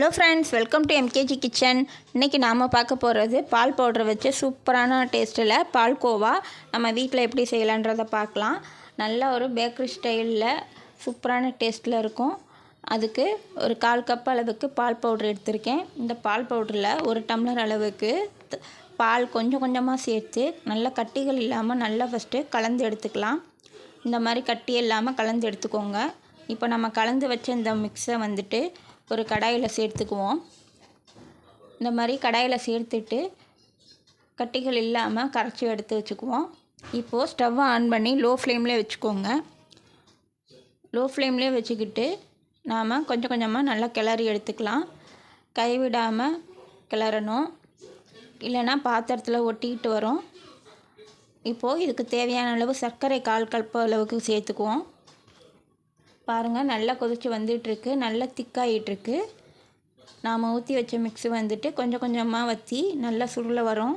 Hello friends, welcome to MKG kitchen. இன்றைக்கி நாம் பார்க்க போகிறது பால் பவுடரை வச்சு சூப்பரான டேஸ்ட்டில் பால்கோவா நம்ம வீட்டில் எப்படி செய்யலான்றதை பார்க்கலாம். நல்ல ஒரு பேக்கரி ஸ்டைலில் சூப்பரான டேஸ்ட்டில் இருக்கும். அதுக்கு ஒரு 1/4 கப் அளவுக்கு பால் பவுட்ரு எடுத்திருக்கேன். இந்த பால் பவுடரில் 1 டம்ளர் அளவுக்கு பால் கொஞ்சம் கொஞ்சமாக சேர்த்து நல்லா கட்டிகள் இல்லாமல் நல்லா ஃபஸ்ட்டு கலந்து எடுத்துக்கலாம். இந்த மாதிரி கட்டி இல்லாமல் கலந்து எடுத்துக்கோங்க. இப்போ நம்ம கலந்து வச்ச இந்த மிக்ஸை வந்துட்டு ஒரு கடாயில் சேர்த்துக்குவோம். இந்த மாதிரி கடாயில் சேர்த்துட்டு கட்டிகள் இல்லாமல் கரைச்சி எடுத்து வச்சுக்குவோம். இப்போது ஸ்டவ்வை ஆன் பண்ணி லோ ஃப்ளேம்லேயே வச்சுக்கோங்க. லோ ஃப்ளேம்லேயே வச்சுக்கிட்டு நாம் கொஞ்சம் கொஞ்சமாக நல்லா கிளறி எடுத்துக்கலாம். கைவிடாமல் கிளறணும், இல்லைன்னா பாத்திரத்தில் ஒட்டிக்கிட்டு வரும். இப்போது இதுக்கு தேவையான அளவு சர்க்கரை 1/4 கப் அளவுக்கு சேர்த்துக்குவோம். பாருங்கள், நல்லா கொதித்து வந்துட்டுருக்கு, நல்லா திக்காகிட்டுருக்கு. நாம் ஊற்றி வச்ச மிக்ஸு வந்துட்டு கொஞ்சம் கொஞ்சமாக வற்றி நல்லா சுருள வரும்.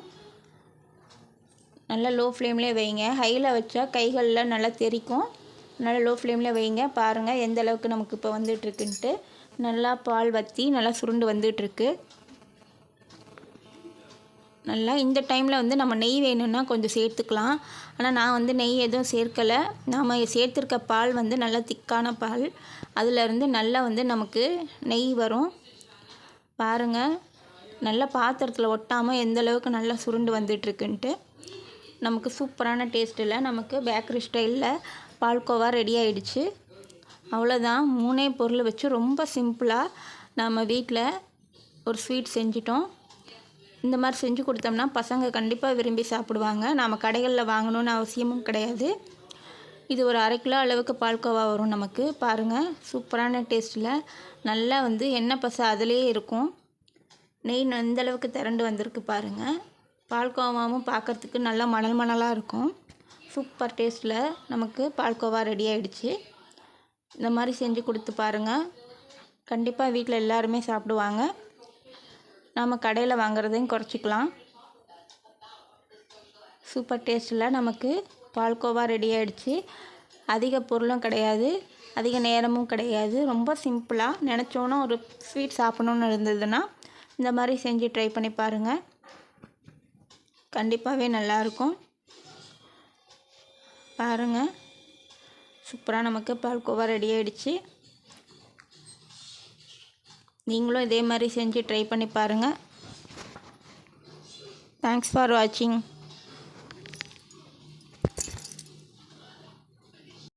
நல்லா லோ ஃப்ளேம்லேயே வைங்க. ஹையில் வச்சா கைகளில் நல்லா தெறிக்கும். நல்லா லோ ஃப்ளேமில் வைங்க. பாருங்கள் எந்த அளவுக்கு நமக்கு இப்போ வந்துட்டுருக்குன்ட்டு. நல்லா பால் வற்றி நல்லா சுருண்டு வந்துட்டுருக்கு. நல்லா இந்த டைமில் வந்து நம்ம நெய் வேணும்னா கொஞ்சம் சேர்த்துக்கலாம். ஆனால் நான் வந்து நெய் எதுவும் சேர்க்கலை. நாம் சேர்த்துருக்க பால் வந்து நல்லா திக்கான பால். அதிலேருந்து நல்லா வந்து நமக்கு நெய் வரும். பாருங்கள், நல்லா பாத்திரத்தில் ஒட்டாமல் எந்த அளவுக்கு நல்லா சுருண்டு வந்துட்டுருக்குன்ட்டு. நமக்கு சூப்பரான டேஸ்ட்டில் நமக்கு பேக்கரி ஸ்டைலில் பால்கோவா ரெடி ஆகிடுச்சு. அவ்வளோதான், 3 பொருள் வச்சு ரொம்ப சிம்பிளாக நம்ம வீட்டில் ஒரு ஸ்வீட் செஞ்சிட்டோம். இந்த மாதிரி செஞ்சு கொடுத்தோம்னா பசங்க கண்டிப்பாக விரும்பி சாப்பிடுவாங்க. நாம் கடைகளில் வாங்கணுன்னு அவசியமும் கிடையாது. இது ஒரு 1/2 கிலோ அளவுக்கு பால்கோவா வரும் நமக்கு. பாருங்கள், சூப்பரான டேஸ்ட்டில் நல்லா வந்து எண்ணெய் பசை அதிலே இருக்கும். நெய் இந்த அளவுக்கு திரண்டு வந்திருக்கு பாருங்கள். பால்கோவாவும் பார்க்குறதுக்கு நல்லா மணல் மணலாக இருக்கும். சூப்பர் டேஸ்ட்டில் நமக்கு பால்கோவா ரெடி ஆகிடுச்சு. இந்த மாதிரி செஞ்சு கொடுத்து பாருங்கள், கண்டிப்பாக வீட்டில் எல்லாருமே சாப்பிடுவாங்க. நாம் கடையில் வாங்குறதையும் குறைச்சிக்கலாம். சூப்பர் டேஸ்ட்டில் நமக்கு பால்கோவா ரெடி ஆகிடுச்சு. அதிக பொருளும் கிடையாது, அதிக நேரமும் கிடையாது. ரொம்ப சிம்பிளாக நினச்சோன்னா ஒரு ஸ்வீட் சாப்பிட்ணுன்னு இருந்ததுன்னா இந்த மாதிரி செஞ்சு ட்ரை பண்ணி பாருங்கள். கண்டிப்பாகவே நல்லாயிருக்கும். பாருங்கள், சூப்பராக நமக்கு பால்கோவா ரெடி ஆகிடுச்சு. நீங்களும் இதே மாதிரி செஞ்சு ட்ரை பண்ணி பாருங்கள். தேங்க்ஸ் ஃபார் வாட்சிங்.